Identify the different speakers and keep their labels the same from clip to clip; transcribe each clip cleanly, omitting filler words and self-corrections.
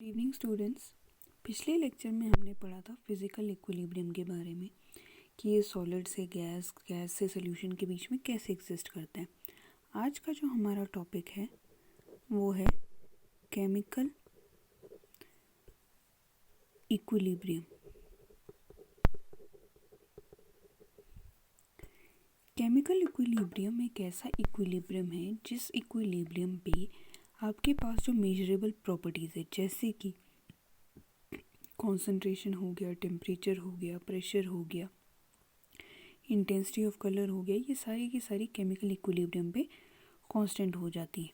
Speaker 1: Good evening students. पिछले lecture में हमने पढ़ा था फिजिकल इक्विलिब्रियम के बारे में कि ये सॉलिड से गैस, गैस से सॉल्यूशन के बीच में कैसे एग्जिस्ट करते हैं। आज का जो हमारा टॉपिक है वो है केमिकल इक्विलिब्रियम। केमिकल इक्विलिब्रियम एक ऐसा इक्विलिब्रियम है जिस इक्विलिब्रियम पे आपके पास जो मेजरेबल प्रॉपर्टीज़ है, जैसे कि कॉन्सेंट्रेशन हो गया, टेम्परेचर हो गया, प्रेशर हो गया, इंटेंसिटी ऑफ कलर हो गया, ये सारी की सारी केमिकल इक्विलिब्रियम पे कांस्टेंट हो जाती है।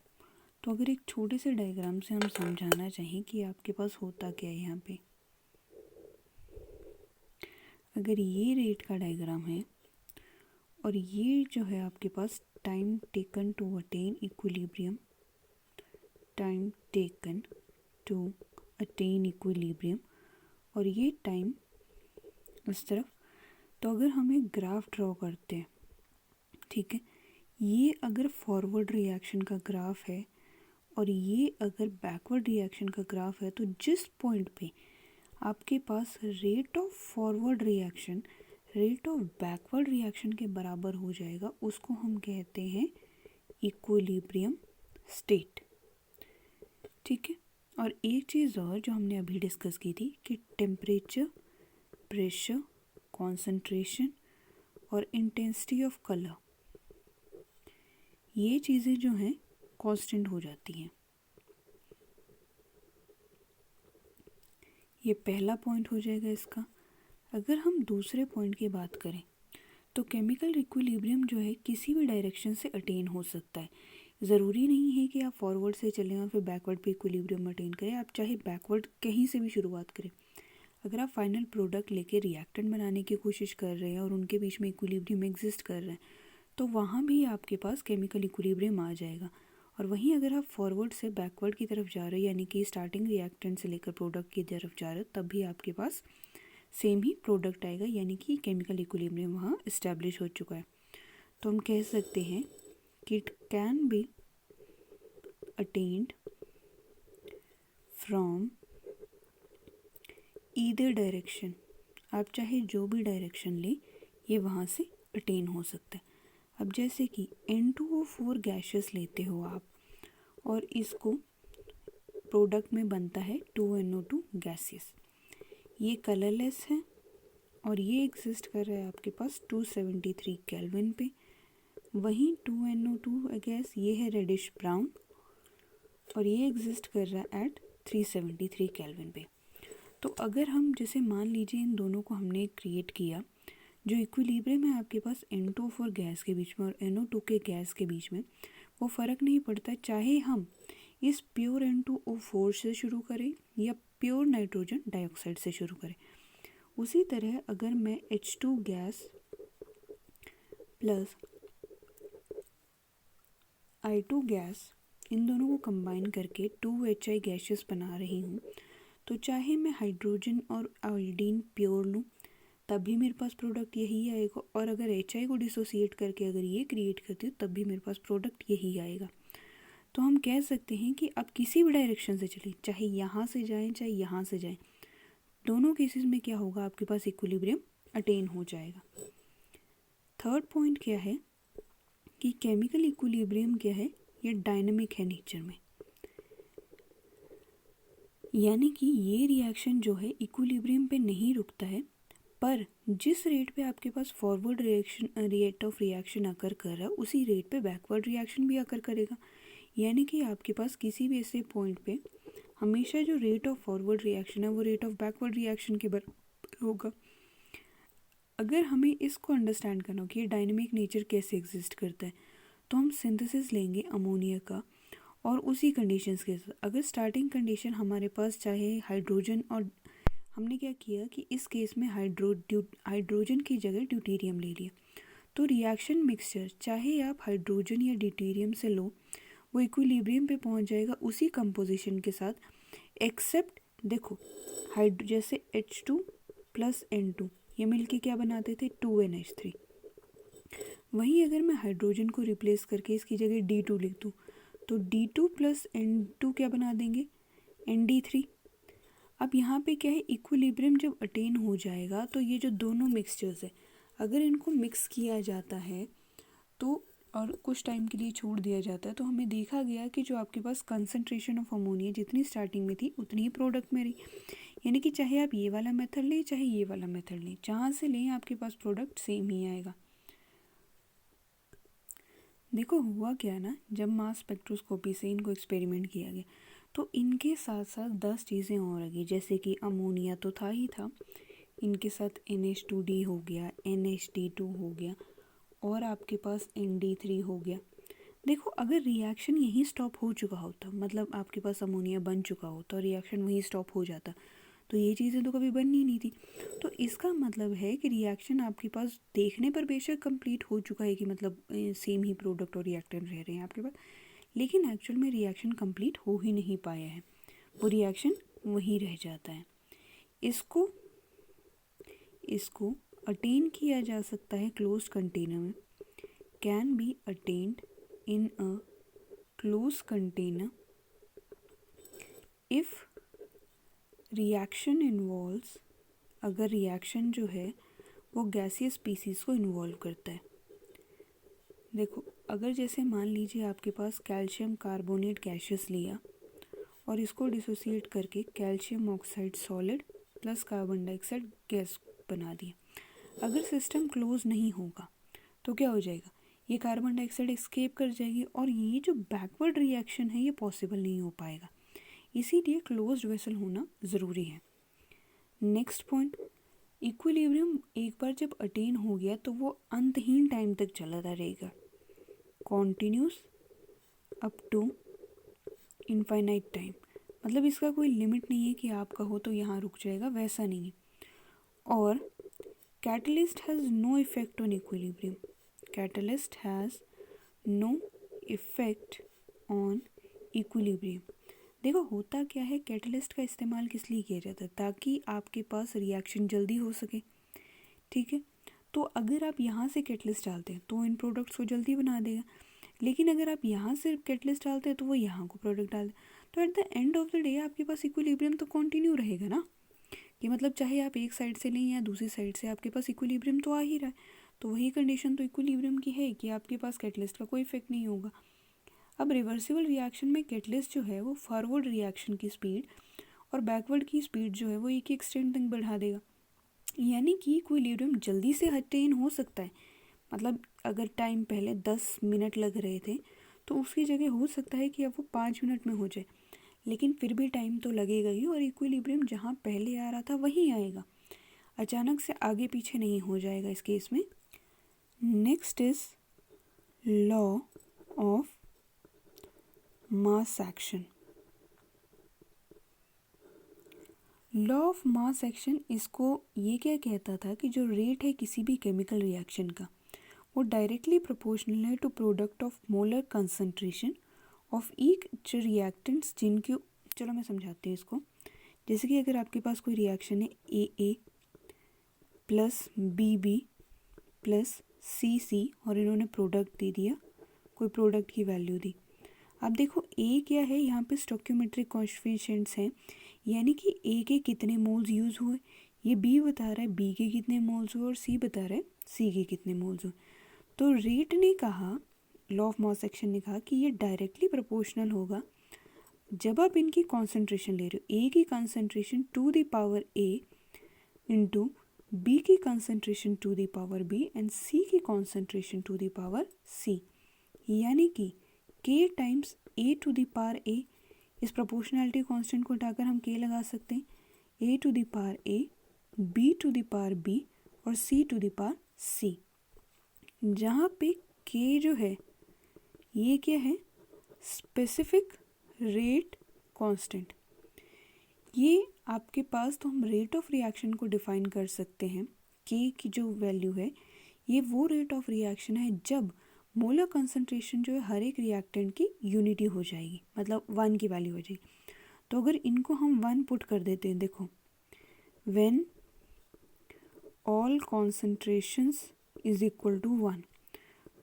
Speaker 1: तो अगर एक छोटे से डायग्राम से हम समझाना चाहें कि आपके पास होता क्या है यहाँ पे, अगर ये रेट का डायग्राम है और ये जो है आपके पास time taken to attain equilibrium, time taken to attain equilibrium, और ये टाइम इस तरफ। तो अगर हम एक ग्राफ ड्रॉ करते हैं, ठीक है, ये अगर फॉरवर्ड रिएक्शन का ग्राफ है और ये अगर बैकवर्ड रिएक्शन का ग्राफ है, तो जिस पॉइंट पे आपके पास rate of forward reaction rate of backward reaction के बराबर हो जाएगा, उसको हम कहते हैं इक्विलिब्रियम स्टेट। ठीक है। और एक चीज़ और जो हमने अभी डिस्कस की थी कि टेम्परेचर, प्रेशर, कॉन्सेंट्रेशन और इंटेंसिटी ऑफ कलर, ये चीज़ें जो हैं कांस्टेंट हो जाती हैं। ये पहला पॉइंट हो जाएगा इसका। अगर हम दूसरे पॉइंट की बात करें तो केमिकल इक्विलिब्रियम जो है किसी भी डायरेक्शन से अटेन हो सकता है। ज़रूरी नहीं है कि आप फॉरवर्ड से चलें और फिर बैकवर्ड पे इक्विलिब्रियम अटेन करें। आप चाहे बैकवर्ड कहीं से भी शुरुआत करें। अगर आप फाइनल प्रोडक्ट लेके रिएक्टेंट बनाने की कोशिश कर रहे हैं और उनके बीच में इक्विलिब्रियम एग्जिस्ट कर रहा है, तो वहाँ भी आपके पास केमिकल इक्विलिब्रियम आ जाएगा। और वहीं अगर आप फॉरवर्ड से बैकवर्ड की तरफ जा रहे हैं, यानी कि स्टार्टिंग रिएक्टेंट से लेकर प्रोडक्ट की तरफ जा रहे हो, तब भी आपके पास सेम ही प्रोडक्ट आएगा, यानी कि केमिकल इक्विलिब्रियम वहाँ इस्टेब्लिश हो चुका है। तो हम कह सकते हैं कि it can be attend from either direction. आप चाहे जो भी डायरेक्शन लें, ये वहाँ से अटेन हो सकता है। अब जैसे कि N2O4 गैसेस लेते हो आप और इसको प्रोडक्ट में बनता है 2NO2 गैसेस। ये कलरलेस है और ये एग्जिस्ट कर रहा है आपके पास 273 केल्विन पे। वहीं 2NO2 गैस ये है रेडिश ब्राउन और ये एग्जिस्ट कर रहा है एट 373 केल्विन पे। तो अगर हम जैसे मान लीजिए इन दोनों को हमने क्रिएट किया, जो इक्विलिब्रियम है आपके पास N2O4 गैस के बीच में और NO2 के गैस के बीच में, वो फ़र्क नहीं पड़ता चाहे हम इस प्योर N2O4 से शुरू करें या प्योर नाइट्रोजन डाइऑक्साइड से शुरू करें। उसी तरह अगर मैं H2 gas plus I2 gas in दोनों को कंबाइन करके 2HI गैसेस बना रही हूँ, तो चाहे मैं हाइड्रोजन और आयोडीन प्योर लूँ तब भी मेरे पास प्रोडक्ट यही आएगा, और अगर HI को डिसोसिएट करके अगर ये क्रिएट करती हूँ तब भी मेरे पास प्रोडक्ट यही आएगा। तो हम कह सकते हैं कि आप किसी भी डायरेक्शन से चलें, चाहे यहाँ से जाएं चाहे यहाँ से जाएं, दोनों केसेस में क्या होगा, आपके पास इक्विलिब्रियम अटेन हो जाएगा। थर्ड पॉइंट क्या है कि केमिकल इक्विलिब्रियम क्या है, ये डायनामिक है नेचर में, यानी कि ये रिएक्शन जो है इक्विलिब्रियम पे नहीं रुकता है, पर जिस रेट पे आपके पास forward reaction rate of reaction occur कर रहा है, उसी रेट पे बैकवर्ड रिएक्शन भी अकर करेगा। यानी कि आपके पास किसी भी ऐसे पॉइंट पे हमेशा जो रेट ऑफ फॉरवर्ड रिएक्शन है वो रेट ऑफ बैकवर्ड रिएक्शन के बराबर होगा। अगर हमें इसको अंडरस्टैंड करना हो कि ये डायनेमिक नेचर कैसे एग्जिस्ट करता है, तो हम सिंथेसिस लेंगे अमोनिया का और उसी कंडीशंस के साथ। अगर स्टार्टिंग कंडीशन हमारे पास चाहे हाइड्रोजन, और हमने क्या किया कि इस केस में हाइड्रोजन की जगह ड्यूटेरियम ले लिया, तो रिएक्शन मिक्सचर चाहे आप हाइड्रोजन या ड्यूटेरियम से लो, वो इक्विलिब्रियम पे पहुंच जाएगा उसी कंपोजिशन के साथ, एक्सेप्ट देखो जैसे H2 प्लस N2 ये मिलके क्या बनाते थे 2NH3। वहीं अगर मैं हाइड्रोजन को रिप्लेस करके इसकी जगह D2 लिख दूँ, तो D2 प्लस N2 क्या बना देंगे ND3। अब यहाँ पे क्या है, इक्विलिब्रियम जब अटेन हो जाएगा तो ये जो दोनों मिक्सचर्स है, अगर इनको मिक्स किया जाता है तो और कुछ टाइम के लिए छोड़ दिया जाता है, तो हमें देखा गया कि जो आपके पास कंसंट्रेशन ऑफ अमोनिया जितनी स्टार्टिंग में थी उतनी ही प्रोडक्ट में रही। यानी कि चाहे आप ये वाला मेथड लें चाहे ये वाला मेथड लें, जहाँ से लें आपके पास प्रोडक्ट सेम ही आएगा। देखो हुआ क्या ना, जब मास स्पेक्ट्रोस्कोपी से इनको एक्सपेरिमेंट किया गया तो इनके साथ साथ 10 चीज़ें और आ गई, जैसे कि अमोनिया तो था ही था, इनके साथ NH2D हो गया, NHD2 हो गया और आपके पास ND3 हो गया। देखो अगर रिएक्शन यहीं स्टॉप हो चुका होता, मतलब आपके पास अमोनिया बन चुका होता और रिएक्शन वहीं स्टॉप हो जाता, तो ये चीज़ें तो कभी बननी नहीं थी। तो इसका मतलब है कि रिएक्शन आपके पास देखने पर बेशक कंप्लीट हो चुका है, कि मतलब सेम ही प्रोडक्ट और रिएक्टेंट रह रहे हैं आपके पास, लेकिन एक्चुअल में रिएक्शन कंप्लीट हो ही नहीं पाया है, वो रिएक्शन वहीं रह जाता है। इसको इसको अटेन किया जा सकता है क्लोज्ड कंटेनर में, can be attend in a close container if reaction involves, अगर रिएक्शन जो है वो गैसियस स्पीसीज़ को इन्वॉल्व करता है। देखो अगर जैसे मान लीजिए आपके पास कैल्शियम कार्बोनेट गैसियस लिया और इसको डिसोसिएट करके calcium oxide solid plus carbon dioxide gas बना दिया, अगर सिस्टम क्लोज नहीं होगा तो क्या हो जाएगा, ये कार्बन डाइऑक्साइड एस्केप कर जाएगी और ये जो बैकवर्ड रिएक्शन है ये पॉसिबल नहीं हो पाएगा, इसीलिए क्लोज्ड वेसल होना ज़रूरी है। नेक्स्ट पॉइंट, इक्विलिब्रियम एक बार जब अटेन हो गया तो वो अंतहीन टाइम तक चलता रहेगा, continues up to infinite time, मतलब इसका कोई लिमिट नहीं है कि आप कहो तो यहाँ रुक जाएगा, वैसा नहीं है। और catalyst has no effect on equilibrium, catalyst has no effect on equilibrium. देखो होता क्या है, कैटलिस्ट का इस्तेमाल किस लिए किया जाता है, ताकि आपके पास रिएक्शन जल्दी हो सके, ठीक है। तो अगर आप यहाँ से कैटलिस्ट डालते हैं तो इन प्रोडक्ट्स को जल्दी बना देगा, लेकिन अगर आप यहाँ से कैटलिस्ट डालते हैं तो वो यहाँ को प्रोडक्ट डाल दे, तो at the end of the day आपके पास इक्विलिब्रियम तो कंटिन्यू रहेगा ना, कि मतलब चाहे आप एक साइड से लें या दूसरी साइड से आपके पास इक्विलिब्रियम तो आ ही रहा है। तो वही कंडीशन तो इक्विलिब्रियम की है कि आपके पास कैटलिस्ट का कोई इफेक्ट नहीं होगा। अब रिवर्सिबल रिएक्शन में कैटलिस्ट जो है वो फॉरवर्ड रिएक्शन की स्पीड और बैकवर्ड की स्पीड जो है वो एक ही एक्सटेंट तक बढ़ा देगा, यानी कि इक्विलिब्रियम जल्दी से अटेन हो सकता है। मतलब अगर टाइम पहले 10 मिनट लग रहे थे तो उसकी जगह हो सकता है कि अब वो 5 मिनट में हो जाए, लेकिन फिर भी टाइम तो लगेगा ही और इक्विलिब्रियम जहाँ पहले आ रहा था वहीं आएगा, अचानक से आगे पीछे नहीं हो जाएगा इस केस में। Next is law of mass action. Law of mass action, इसको ये क्या कहता था कि जो रेट है किसी भी केमिकल रिएक्शन का वो डायरेक्टली प्रोपोर्शनल है to product of molar concentration of each reactants जिनके, चलो मैं समझाती हूँ इसको। जैसे कि अगर आपके पास कोई रिएक्शन है AA plus BB plus CC और इन्होंने प्रोडक्ट दे दिया, कोई प्रोडक्ट की वैल्यू दी। अब देखो A क्या है, यहाँ पे स्टोइकियोमेट्रिक कोएफिशिएंट्स हैं, यानी कि A के कितने मोल्स यूज़ हुए, ये B बता रहा है B के कितने मोल्स हुए और C बता रहा है C के कितने मोल्स हुए। तो रेट ने कहा, लॉ ऑफ मास एक्शन ने कहा कि ये डायरेक्टली प्रोपोर्शनल होगा जब आप इनकी कॉन्सेंट्रेशन ले रहे हो, A की concentration to the power A into B की concentration to the power B and C की concentration to the power C, यानी कि K times A to the power A, इस प्रोपोर्शनैलिटी कांस्टेंट को हटाकर हम K लगा सकते हैं, A to the power A, B to the power B और C to the power C, जहाँ पे K जो है ये क्या है, स्पेसिफिक रेट कांस्टेंट। ये आपके पास, तो हम रेट ऑफ रिएक्शन को डिफाइन कर सकते हैं, K की जो वैल्यू है ये वो रेट ऑफ रिएक्शन है जब मोलर कंसंट्रेशन जो है हर एक रिएक्टेंट की यूनिटी हो जाएगी, मतलब 1 की वैल्यू हो जाएगी। तो अगर इनको हम 1 पुट कर देते हैं, देखो when all concentrations is equal to 1,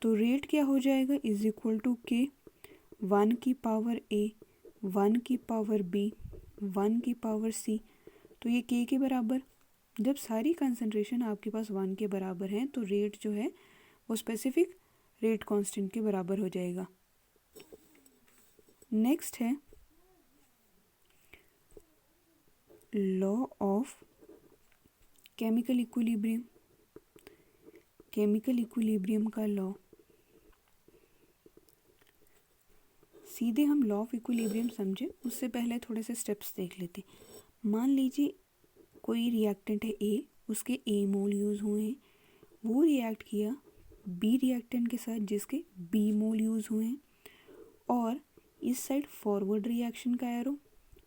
Speaker 1: तो रेट क्या हो जाएगा, इज इक्वल टू K, 1 की पावर A, 1 की पावर B, 1 की पावर C, तो ये K के बराबर। जब सारी कंसंट्रेशन आपके पास 1 के बराबर हैं तो रेट जो है वो स्पेसिफिक रेट कांस्टेंट के बराबर हो जाएगा। नेक्स्ट है law of chemical equilibrium. Chemical equilibrium का लॉ, सीधे हम लॉ ऑफ इक्विलिब्रियम समझे उससे पहले थोड़े से स्टेप्स देख लेते। मान लीजिए कोई रिएक्टेंट है ए, उसके ए मोल यूज़ हुए हैं, वो रिएक्ट किया बी रिएक्टेंट के साथ जिसके बी मोल यूज़ हुए हैं, और इस साइड फॉरवर्ड रिएक्शन का एरो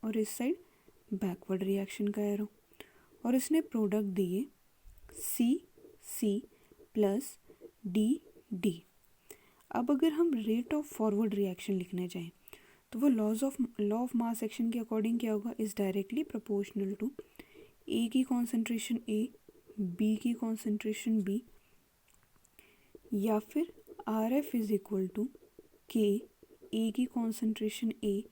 Speaker 1: और इस साइड बैकवर्ड रिएक्शन का एरो, और इसने प्रोडक्ट दिए सी सी प्लस डी डी। अब अगर हम रेट ऑफ फॉरवर्ड रिएक्शन लिखना चाहें तो वो लॉ ऑफ मास एक्शन के अकॉर्डिंग क्या होगा, is directly proportional to A की कॉन्सेंट्रेशन ए, बी की कॉन्सेंट्रेशन बी, या फिर R F is equal to K, A की कॉन्सेंट्रेशन ए,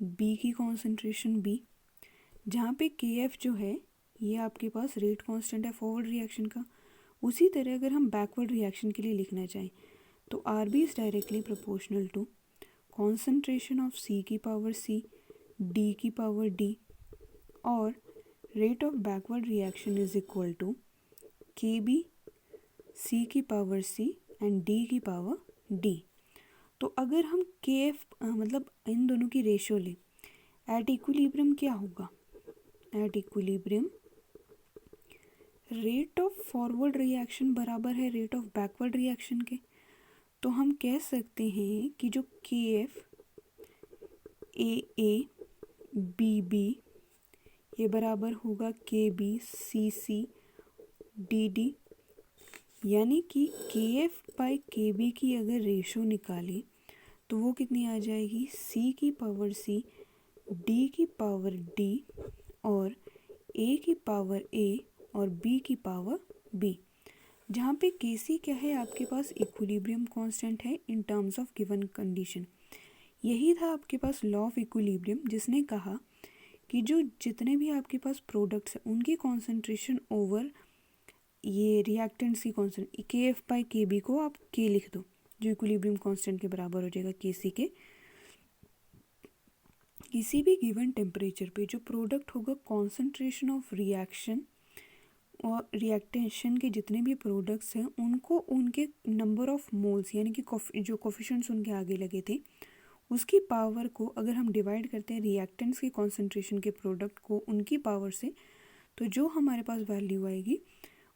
Speaker 1: बी की कॉन्सेंट्रेशन बी, जहाँ पे के एफ जो है ये आपके पास रेट कांस्टेंट है फॉरवर्ड रिएक्शन का। उसी तरह अगर हम बैकवर्ड रिएक्शन के लिए लिखना चाहें तो R B is directly proportional to concentration of C की पावर सी, डी की पावर डी, और rate of backward reaction is equal to K B C की पावर सी एंड डी की पावर डी। तो अगर हम के एफ मतलब इन दोनों की रेशियो लें, एट इक्विलिब्रियम क्या होगा, at equilibrium rate of forward reaction बराबर है रेट ऑफ बैकवर्ड रिएक्शन के। तो हम कह सकते हैं कि जो के एफ ए बी बी ये बराबर होगा K B C C D D, यानी कि के एफ बाई के बी की अगर रेशो निकालें तो वो कितनी आ जाएगी, सी की पावर सी, डी की पावर डी, और ए की पावर ए और बी की पावर बी, जहाँ पे के सी क्या है आपके पास इक्विलिब्रियम कांस्टेंट है in terms of given condition. यही था आपके पास लॉ ऑफ इक्विलिब्रियम, जिसने कहा कि जो जितने भी आपके पास प्रोडक्ट्स हैं उनकी कॉन्सेंट्रेशन ओवर ये रिएक्टेंट्स की कॉन्सेंट के एफ बाई के बी को आप के लिख दो, जो इक्विलिब्रियम कांस्टेंट के बराबर हो जाएगा के सी के। किसी भी गिवन टेम्परेचर पे जो प्रोडक्ट होगा कॉन्सेंट्रेशन ऑफ रिएक्शन और रिएक्टेशन के जितने भी प्रोडक्ट्स हैं उनको उनके नंबर ऑफ मोल्स यानी कि जो कोफिशिएंट्स उनके आगे लगे थे उसकी पावर को अगर हम डिवाइड करते हैं रिएक्टेंट्स की कॉन्सेंट्रेशन के प्रोडक्ट को उनकी पावर से, तो जो हमारे पास वैल्यू आएगी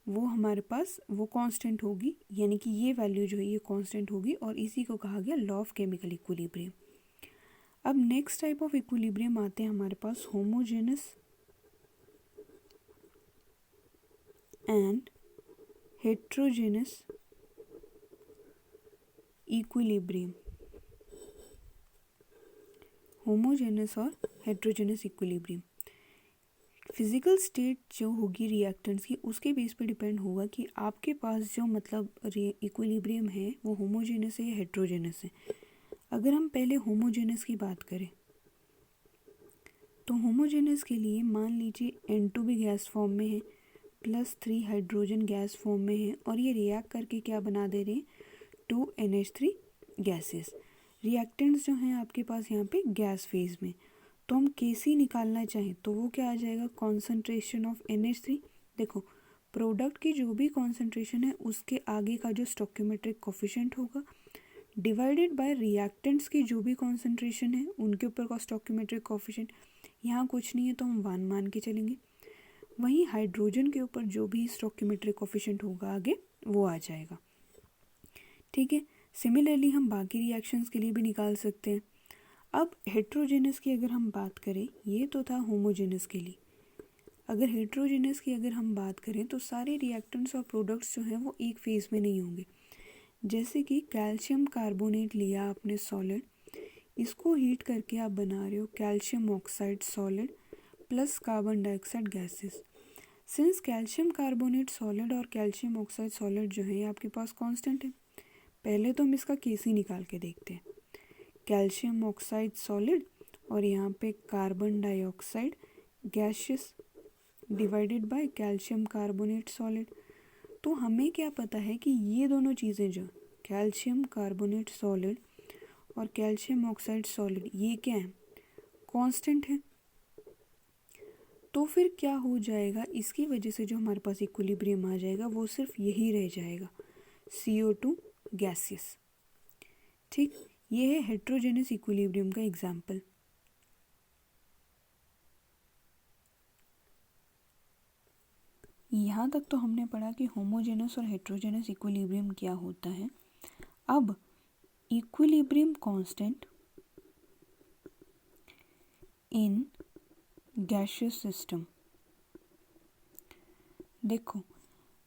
Speaker 1: वो हमारे पास वो कांस्टेंट होगी, यानी कि ये वैल्यू जो है ये कांस्टेंट होगी, और इसी को कहा गया लॉ ऑफ केमिकल इक्विलिब्रियम। अब नेक्स्ट टाइप ऑफ इक्विलिब्रियम आते हैं हमारे पास homogeneous and heterogeneous equilibrium. Homogeneous और हेट्रोजेनस इक्विलिब्रियम, फिजिकल स्टेट जो होगी रिएक्टेंट्स की उसके बेस पे डिपेंड होगा कि आपके पास जो मतलब इक्विलिब्रियम है वो होमोजेनस है या हेट्रोजेनस है। अगर हम पहले होमोजेनस की बात करें तो होमोजेनस के लिए मान लीजिए N2 भी गैस फॉर्म में है +3 हाइड्रोजन गैस फॉर्म में है, और ये रिएक्ट करके क्या बना दे रहे हैं 2NH3 गैसेस। रिएक्टेंट्स जो हैं आपके पास यहाँ पे गैस फेज में, तो हम केसी निकालना चाहें तो वो क्या आ जाएगा, कॉन्सेंट्रेशन ऑफ NH3। देखो प्रोडक्ट की जो भी कॉन्सेंट्रेशन है उसके आगे का जो स्टोइकियोमेट्रिक कोफिशिएंट होगा डिवाइडेड बाय रिएक्टेंट्स की जो भी कॉन्सेंट्रेशन है उनके ऊपर का स्टोइकियोमेट्रिक कोफिशिएंट, यहाँ कुछ नहीं है तो हम 1 मान के चलेंगे। वहीं हाइड्रोजन के ऊपर जो भी स्टोइकियोमेट्रिक कोफिशिएंट होगा आगे वो आ जाएगा। ठीक है, सिमिलरली हम बाकी रिएक्शंस के लिए भी निकाल सकते हैं। अब हेट्रोजेनस की अगर हम बात करें, ये तो था होमोजेनस के लिए। अगर हेट्रोजेनस की अगर हम बात करें तो सारे रिएक्टेंट्स और प्रोडक्ट्स जो हैं वो एक फेज़ में नहीं होंगे। जैसे कि कैल्शियम कार्बोनेट लिया आपने सॉलिड, इसको हीट करके आप बना रहे हो calcium oxide solid plus carbon dioxide gases. Since calcium carbonate solid और कैल्शियम ऑक्साइड सॉलिड जो है आपके पास कांस्टेंट है, पहले तो हम इसका केसी निकाल के देखते हैं। कैल्शियम ऑक्साइड सॉलिड और यहाँ पे carbon dioxide gaseous divided by calcium carbonate solid. तो हमें क्या पता है कि ये दोनों चीज़ें जो कैल्शियम कार्बोनेट सॉलिड और कैल्शियम ऑक्साइड सॉलिड ये क्या है, कांस्टेंट है। तो फिर क्या हो जाएगा, इसकी वजह से जो हमारे पास इक्विलिब्रियम आ जाएगा वो सिर्फ यही रह जाएगा, CO2 गैसियस। ठीक, ये है हेट्रोजेनस इक्विलिब्रियम का एग्जाम्पल। यहाँ तक तो हमने पढ़ा कि होमोजेनस और हेट्रोजेनस इक्विलिब्रियम क्या होता है। अब equilibrium constant in gaseous system. देखो,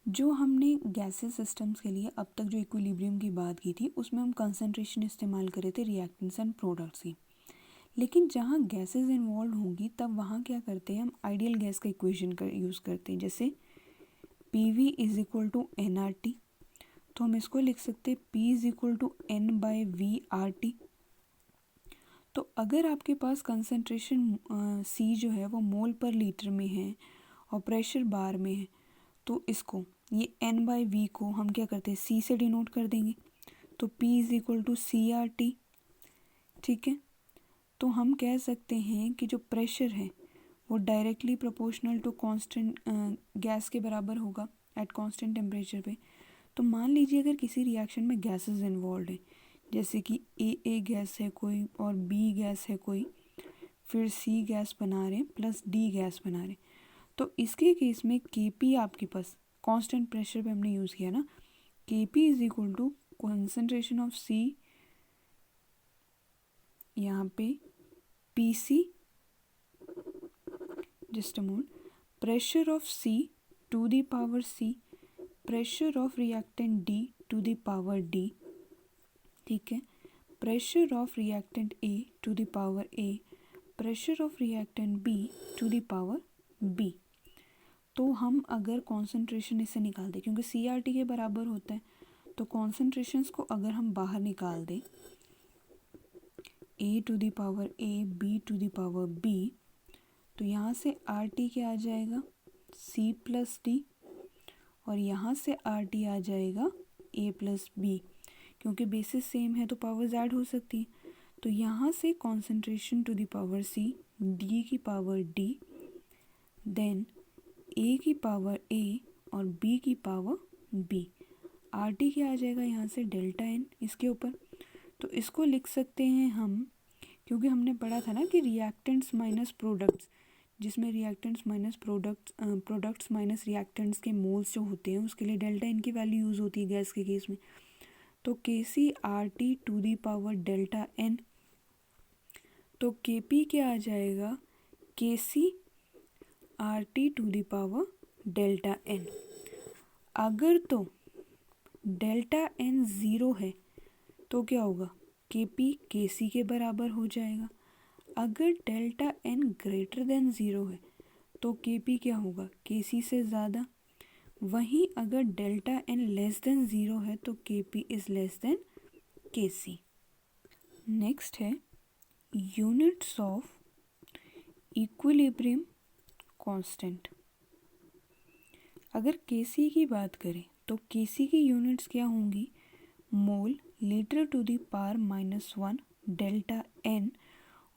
Speaker 1: जो हमने गैसेस सिस्टम्स के लिए अब तक जो इक्विलिब्रियम की बात की थी उसमें हम कंसंट्रेशन इस्तेमाल कर रहे थे रिएक्टेंट्स एंड प्रोडक्ट्स की। लेकिन जहाँ गैसेस इन्वॉल्व होंगी तब वहाँ क्या करते हैं, हम आइडियल गैस का इक्वेशन का यूज़ करते हैं, जैसे PV is equal to NRT। तो हम इसको लिख सकते हैं P is equal to N/V/RT। तो अगर आपके पास कंसंट्रेशन C जो है वो मोल पर लीटर में है और प्रेशर बार में है, तो इसको ये N/V को हम क्या करते हैं, C से डिनोट कर देंगे। तो P is equal to CRT। ठीक है, तो हम कह सकते हैं कि जो प्रेशर है वो directly proportional to constant gas के बराबर होगा एट कांस्टेंट टेम्परेचर पे। तो मान लीजिए अगर किसी रिएक्शन में गैसेस इन्वॉल्व है, जैसे कि AA गैस है कोई और B गैस है कोई, फिर C गैस बना रहे हैं प्लस D गैस बना रहे हैं, तो इसके केस में Kp आपके पास कांस्टेंट प्रेशर पे हमने यूज़ किया ना, Kp is equal to concentration of C यहाँ पे PC just a mole, pressure of C to the power C, pressure of reactant D to the power D। ठीक है, pressure of reactant A to the power A, pressure of reactant B to the power B। तो हम अगर concentration इससे निकाल दें, क्योंकि CRT के बराबर होता है, तो कॉन्सेंट्रेशंस को अगर हम बाहर निकाल दें, A to the power A, B to the power B, तो यहाँ से RT क्या आ जाएगा, C प्लस D, और यहाँ से RT आ जाएगा A प्लस B। क्योंकि बेसिस सेम है तो पावर्स ऐड हो सकती है। तो यहाँ से concentration to the power C, D की पावर D, देन A की पावर A और B की पावर B। RT क्या आ जाएगा यहाँ से, डेल्टा N इसके ऊपर। तो इसको लिख सकते हैं हम, क्योंकि हमने पढ़ा था ना कि रिएक्टेंट्स माइनस प्रोडक्ट्स, जिसमें reactants minus products minus reactants के मोल्स जो होते हैं उसके लिए डेल्टा N की वैल्यू यूज़ होती है गैस के केस में। तो KCRT to the power delta N, तो KP क्या आ जाएगा, KCRT to the power delta N। अगर तो डेल्टा N ज़ीरो है तो क्या होगा, KP KC के बराबर हो जाएगा। अगर delta N greater than zero है तो KP क्या होगा, KC से ज़्यादा। वहीं अगर delta N less than zero है तो KP is less than KC। Next है यूनिट्स ऑफ इक्विलिब्रियम कांस्टेंट। अगर KC की बात करें तो KC की यूनिट्स क्या होंगी, mole litre to the power -1 delta N,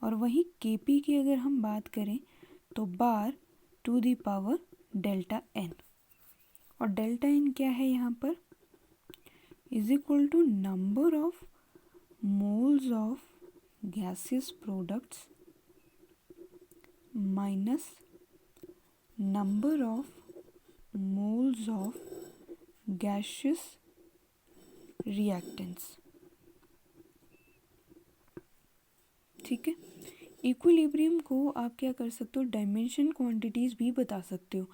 Speaker 1: और वहीं KP की अगर हम बात करें तो bar to the power delta N। और डेल्टा N क्या है यहाँ पर, is equal to number of moles of gaseous products minus number of moles of gaseous reactants. ठीक है, इक्विलिब्रियम को आप क्या कर सकते हो, डायमेंशन क्वांटिटीज़ भी बता सकते हो।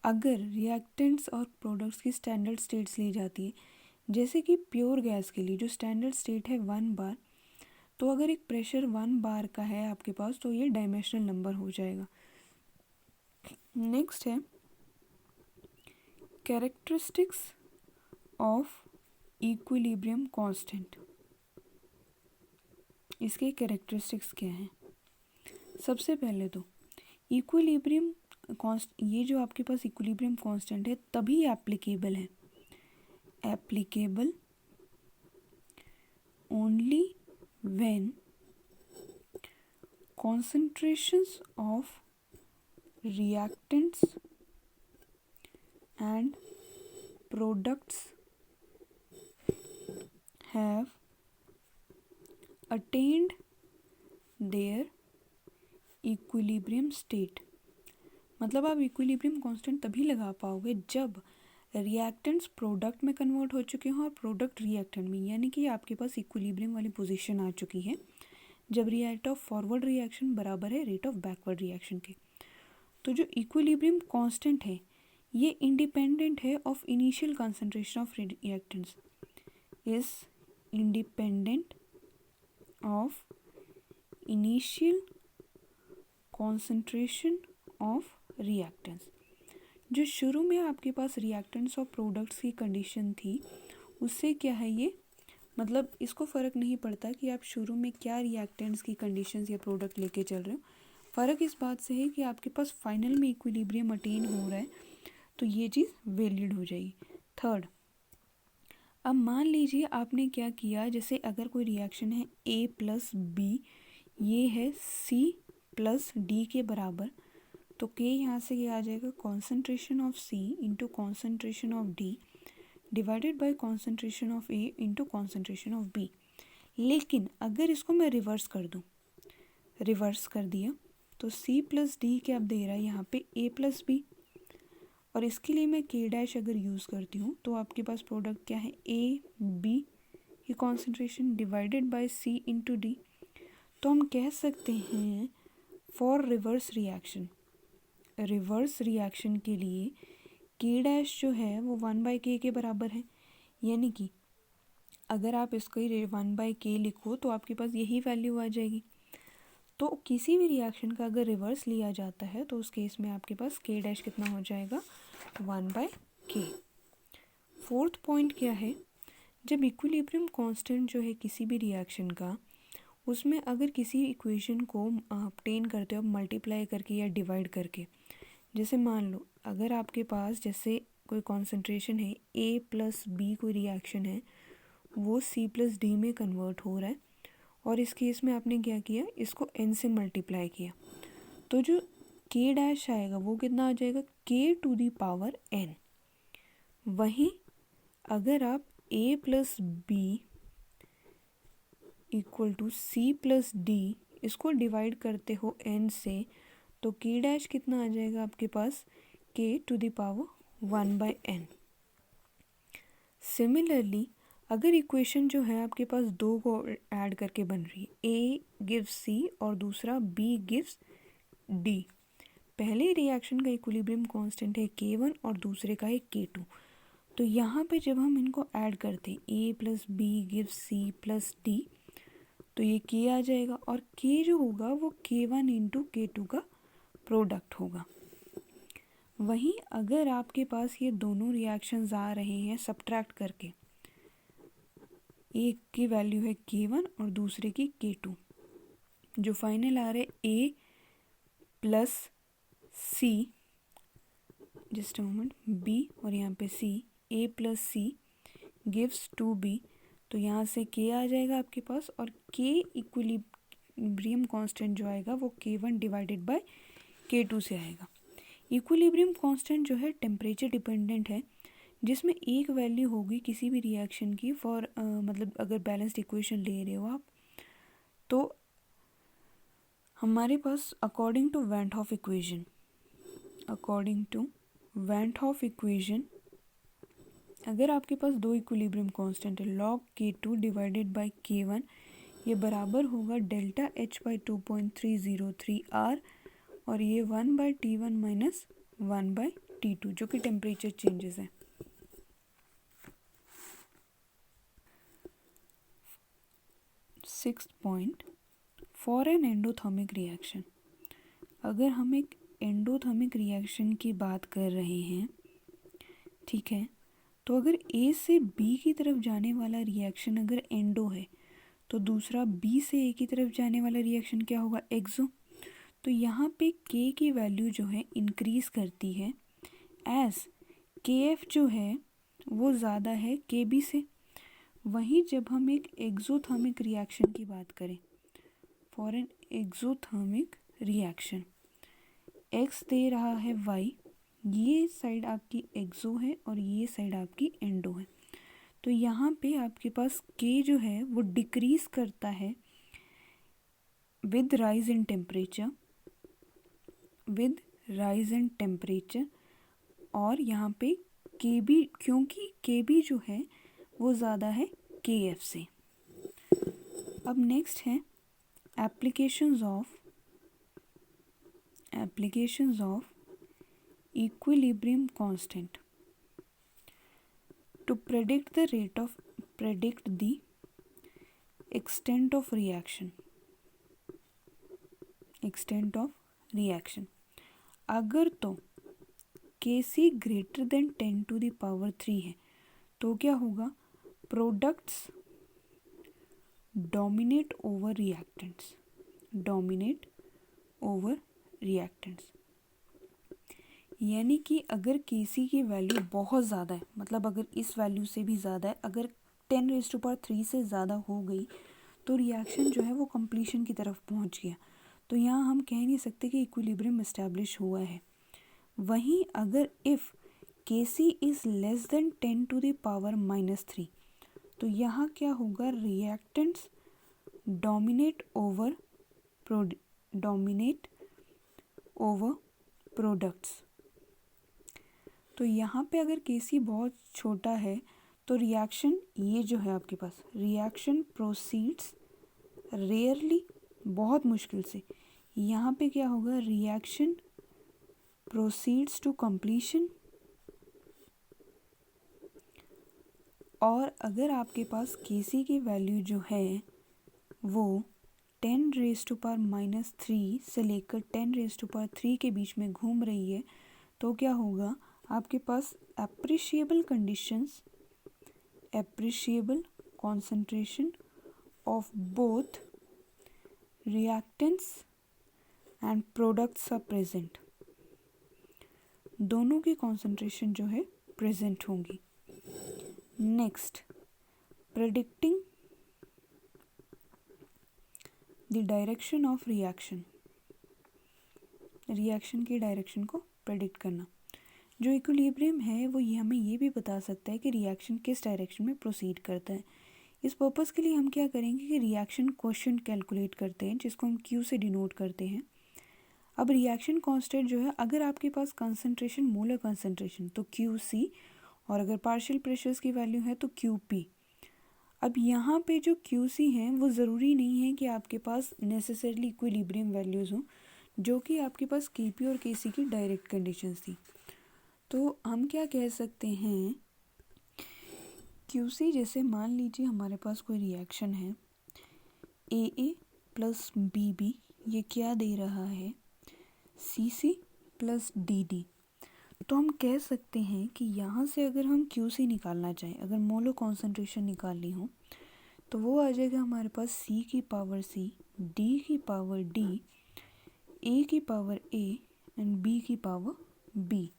Speaker 1: अगर रिएक्टेंट्स और प्रोडक्ट्स की स्टैंडर्ड स्टेट्स ली जाती है, जैसे कि प्योर गैस के लिए जो स्टैंडर्ड स्टेट है 1 बार, तो अगर एक प्रेशर 1 बार का है आपके पास तो ये डायमेंशनल नंबर हो जाएगा। नेक्स्ट है कैरेक्टरिस्टिक्स ऑफ इक्विलिब्रियम कांस्टेंट। इसके कैरेक्टरिस्टिक्स क्या हैं, सबसे पहले तो इक्विलिब्रियम ये जो आपके पास इक्विलिब्रियम कांस्टेंट है तभी एप्लीकेबल है, applicable only when concentrations of reactants and products have attained their equilibrium state। मतलब आप इक्विलिब्रियम कांस्टेंट तभी लगा पाओगे जब रिएक्टेंट्स प्रोडक्ट में कन्वर्ट हो चुके हों और प्रोडक्ट रिएक्टेंट में, यानी कि आपके पास इक्विलिब्रियम वाली पोजीशन आ चुकी है जब रेट ऑफ फॉरवर्ड रिएक्शन बराबर है रेट ऑफ बैकवर्ड रिएक्शन के। तो जो इक्विलिब्रियम कांस्टेंट है ये इंडिपेंडेंट है of initial concentration of reactants, is independent of initial concentration of reactants. जो शुरू में आपके पास रिएक्टेंट्स और प्रोडक्ट्स की कंडीशन थी उससे क्या है ये, मतलब इसको फ़र्क नहीं पड़ता कि आप शुरू में क्या रिएक्टेंट्स की कंडीशंस या प्रोडक्ट लेके चल रहे हो, फ़र्क इस बात से है कि आपके पास फाइनल में इक्विलिब्रियम अटेन हो रहा है, तो ये चीज़ वैलिड हो जाएगी। थर्ड, अब मान लीजिए आपने क्या किया, जैसे अगर कोई रिएक्शन है A प्लस बी, ये है C प्लस डी के बराबर, तो K यहाँ से ये आ जाएगा concentration of C into concentration of D divided by concentration of A into concentration of B। लेकिन अगर इसको मैं रिवर्स कर दूँ, रिवर्स कर दिया तो C प्लस डी क्या दे रहा है यहाँ पे A प्लस बी, और इसके लिए मैं K डैश अगर यूज़ करती हूँ तो आपके पास प्रोडक्ट क्या है A B की concentration divided by C into D. तो हम कह सकते हैं for reverse reaction, reverse reaction के लिए K डैश जो है वो 1/K के बराबर है, यानी कि अगर आप इसको 1/K लिखो तो आपके पास यही वैल्यू आ जाएगी। तो किसी भी रिएक्शन का अगर रिवर्स लिया जाता है तो उस केस में आपके पास K डैश कितना हो जाएगा 1/K। फोर्थ पॉइंट क्या है, जब इक्विलिब्रियम कांस्टेंट जो है किसी भी रिएक्शन का, उसमें अगर किसी इक्वेशन को ऑब्टेन करते हो मल्टीप्लाई करके या डिवाइड करके, जैसे मान लो अगर आपके पास जैसे कोई कॉन्सेंट्रेशन है A प्लस बी कोई रिएक्शन है वो C प्लस डी में कन्वर्ट हो रहा है, और इस केस में आपने क्या किया, इसको n से मल्टीप्लाई किया, तो जो K डैश आएगा वो कितना आ जाएगा K to the power n। वहीं अगर आप A plus B equal to C plus D इसको डिवाइड करते हो n से, तो K डैश कितना आ जाएगा आपके पास K to the power 1/n। Similarly अगर इक्वेशन जो है आपके पास दो को ऐड करके बन रही है, A गिव्स C और दूसरा B गिव्स D, पहले रिएक्शन का इक्विलिब्रियम कांस्टेंट है K1 और दूसरे का है K2, तो यहाँ पे जब हम इनको ऐड करते हैं A plus B gives C plus D, तो ये K आ जाएगा और K जो होगा वो K1 इंटू K2 का प्रोडक्ट होगा। वहीं अगर आपके पास ये दोनों रिएक्शंस आ रहे हैं सब्ट्रैक्ट करके, एक की वैल्यू है K1 और दूसरे की K2, जो फाइनल आ रहे A plus C, just moment B और यहाँ पे C, A plus C gives 2B, तो यहाँ से K आ जाएगा आपके पास, और K इक्विलिब्रियम कांस्टेंट जो आएगा वो K1 डिवाइडेड बाय K2 से आएगा। इक्विलिब्रियम कांस्टेंट जो है टेम्परेचर डिपेंडेंट है, जिसमें एक वैल्यू होगी किसी भी रिएक्शन की फॉर मतलब अगर बैलेंस्ड इक्वेशन ले रहे हो आप, तो हमारे पास according to van Hoff equation, according to van Hoff equation अगर आपके पास दो इक्विलिब्रियम कांस्टेंट है log K2 divided by K1, ये बराबर होगा डेल्टा H बाई 2.303 R, और ये 1/T1 माइनस 1/T2 जो कि टेम्परेचर चेंजेस है। Sixth point, for an endothermic reaction, अगर हम एक एंडोथर्मिक रिएक्शन की बात कर रहे हैं, ठीक है, तो अगर A से B की तरफ जाने वाला रिएक्शन अगर एंडो है तो दूसरा B से A की तरफ जाने वाला रिएक्शन क्या होगा, एक्सो। तो यहाँ पे K की वैल्यू जो है इंक्रीज़ करती है एज KF जो है वो ज़्यादा है KB से। वहीं जब हम एक एक्सोथर्मिक रिएक्शन की बात करें, for an exothermic reaction, X दे रहा है Y, ये साइड आपकी एक्सो है और ये साइड आपकी एंडो है, तो यहाँ पे आपके पास K जो है वो डिक्रीज़ करता है विद राइज इन टेम्परेचर, और यहाँ पे KB, क्योंकि KB जो है वो ज़्यादा है KF से। अब नेक्स्ट है applications of equilibrium constant to predict the extent of reaction। अगर तो Kc ग्रेटर देन 10⁻³ है तो क्या होगा, प्रोडक्ट्स डोमिनेट ओवर रिएक्टेंट्स। यानी कि अगर Kc की वैल्यू बहुत ज़्यादा है, मतलब अगर इस वैल्यू से भी ज़्यादा है, अगर 10⁻³ से ज़्यादा हो गई तो रिएक्शन जो है वो कंप्लीशन की तरफ पहुंच गया, तो यहाँ हम कह नहीं सकते कि इक्विलिब्रियम एस्टैब्लिश हुआ है। वहीं अगर if Kc is less than 10⁻³ तो यहाँ क्या होगा, रिएक्टेंट्स डोमिनेट ओवर प्रोडक्ट्स। तो यहाँ पे अगर Kc बहुत छोटा है तो रिएक्शन, ये जो है आपके पास रिएक्शन प्रोसीड्स रेयरली, बहुत मुश्किल से, यहाँ पे क्या होगा, रिएक्शन प्रोसीड्स टू कंप्लीशन। और अगर आपके पास Kc की वैल्यू जो है वो 10⁻³ से लेकर 10⁻³ के बीच में घूम रही है तो क्या होगा, आपके पास appreciable concentration of both reactants and products are present, दोनों की कॉन्सेंट्रेशन जो है प्रेजेंट होंगी। Next, predicting the direction of reaction की डायरेक्शन को प्रेडिक्ट करना। जो इक्विलिब्रियम है वो ये हमें ये भी बता सकता है कि रिएक्शन किस डायरेक्शन में प्रोसीड करता है। इस पर्पस के लिए हम क्या करेंगे कि रिएक्शन क्वोशिएंट कैलकुलेट करते हैं, जिसको हम Q से डिनोट करते हैं। अब रिएक्शन कांस्टेंट जो है, अगर आपके पास कंसंट्रेशन, मोलर कंसंट्रेशन तो QC, और अगर पार्शियल प्रेशर्स की वैल्यू है तो QP। अब यहाँ पे जो QC हैं वो ज़रूरी नहीं है कि आपके पास नेसेसरली इक्विलिब्रियम वैल्यूज़ हों, जो कि आपके पास KP और KC की डायरेक्ट कंडीशंस थी। तो हम क्या कह सकते हैं, QC जैसे मान लीजिए हमारे पास कोई रिएक्शन है AA प्लस BB, ये क्या दे रहा है, CC प्लस DD। तो हम कह सकते हैं कि यहाँ से अगर हम QC निकालना चाहें, अगर मोलर कॉन्सेंट्रेशन निकालनी हो तो वो आ जाएगा हमारे पास C की पावर C, D की पावर D, A की पावर A एंड B की पावर B।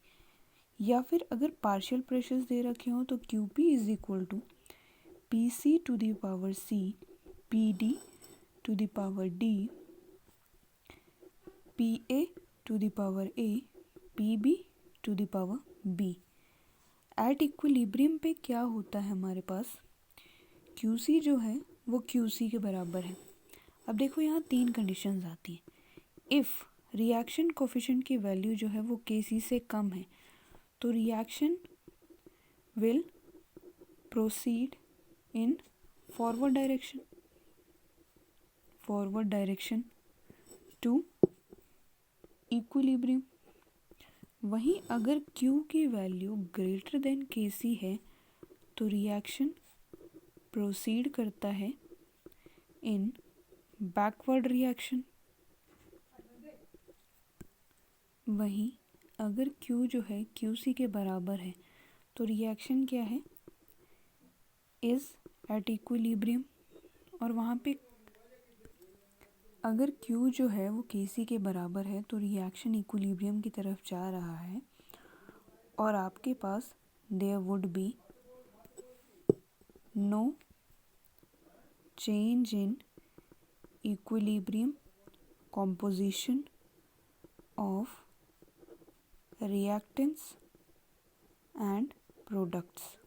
Speaker 1: या फिर अगर पार्शियल प्रेशर्स दे रखे हों तो QP is equal to PC to the power C, PD to the power D, PA to the power A, PB to the power B। At equilibrium पे क्या होता है, हमारे पास QC जो है वो QC के बराबर है। अब देखो यहाँ 3 कंडीशंस आती हैं। इफ़ रिएक्शन कोफिशिएंट की वैल्यू जो है वो Kc से कम है तो reaction will proceed in forward direction to equilibrium. वहीं अगर Q की वैल्यू ग्रेटर देन Kc है तो रिएक्शन प्रोसीड करता है इन बैकवर्ड रिएक्शन। वहीं अगर Q जो है QC के बराबर है तो रिएक्शन क्या है, इज़ एट इक्विलिब्रियम। और वहाँ पे अगर Q जो है वो Kc के बराबर है तो रिएक्शन इक्विलिब्रियम की तरफ जा रहा है और आपके पास there would be no change in equilibrium composition of reactants and products.